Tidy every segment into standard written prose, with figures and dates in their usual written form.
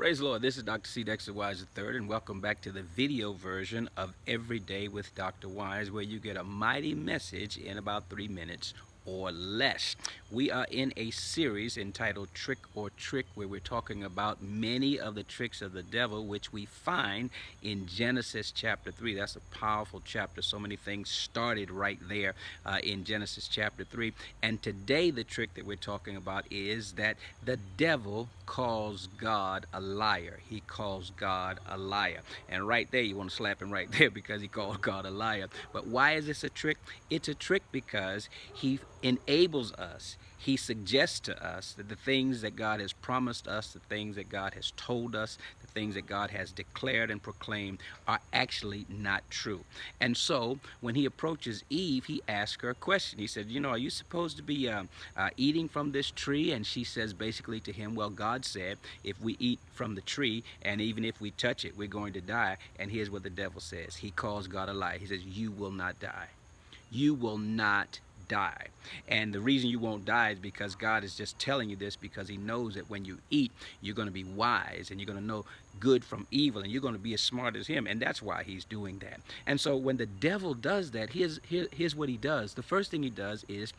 Praise the Lord. This is Dr. C. Dexter Wise III, and welcome back to the video version of Every Day with Dr. Wise, where you get a mighty message in about 3 minutes or less. We are in a series entitled Trick or Trick, where we're talking about many of the tricks of the devil, which we find in Genesis chapter 3. That's a powerful chapter. So many things started right there in Genesis chapter 3. And today, the trick that we're talking about is that the devil calls God a liar. He calls God a liar. And right there, you want to slap him right there because he called God a liar. But why is this a trick? It's a trick because he enables us. He suggests to us that the things that God has promised us, the things that God has told us, the things that God has declared and proclaimed are actually not true. And so when he approaches Eve, he asks her a question. He said, are you supposed to be eating from this tree? And she says basically to him, well, God said if we eat from the tree and even if we touch it, we're going to die. And here's what the devil says. He calls God a liar. He says, you will not die. You will not die. And the reason you won't die is because God is just telling you this because he knows that when you eat, you're going to be wise and you're going to know good from evil and you're going to be as smart as him. And that's why he's doing that. And so when the devil does that, here's what he does. The first thing he does is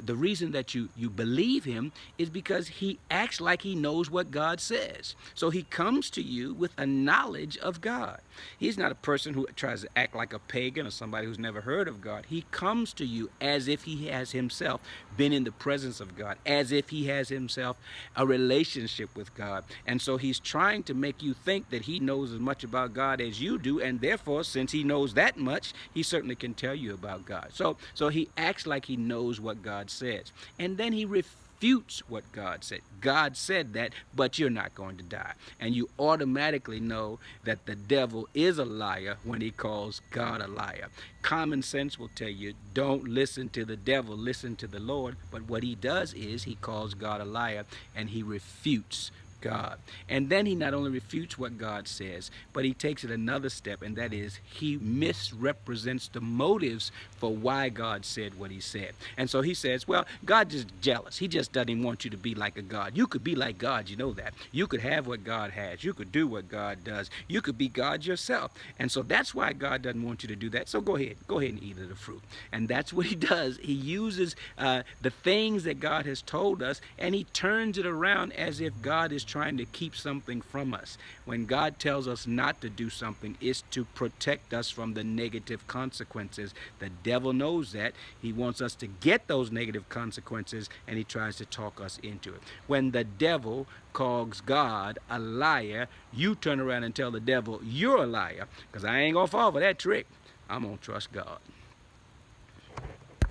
the reason that you believe him is because he acts like he knows what God says. So he comes to you with a knowledge of God. He's not a person who tries to act like a pagan or somebody who's never heard of God. He comes to you as if he has himself been in the presence of God, as if he has himself a relationship with God. And so he's trying to make you think that he knows as much about God as you do, and therefore, since he knows that much, he certainly can tell you about God. So he acts like he knows what God says. And then he refutes what God said. God said that, but you're not going to die. And you automatically know that the devil is a liar when he calls God a liar. Common sense will tell you, don't listen to the devil, listen to the Lord. But what he does is he calls God a liar and he refutes God. And then he not only refutes what God says, but he takes it another step, and that is he misrepresents the motives for why God said what he said. And so he says, well, God's just jealous. He just doesn't want you to be like a God. You could be like God, you know that. You could have what God has. You could do what God does. You could be God yourself. And so that's why God doesn't want you to do that. So go ahead and eat of the fruit. And that's what he does. He uses the things that God has told us, and he turns it around as if God is trying to keep something from us. When God tells us not to do something, it's to protect us from the negative consequences. The devil knows that. He wants us to get those negative consequences, and he tries to talk us into it. When the devil calls God a liar, you turn around and tell the devil, you're a liar, because I ain't going to fall for that trick. I'm going to trust God.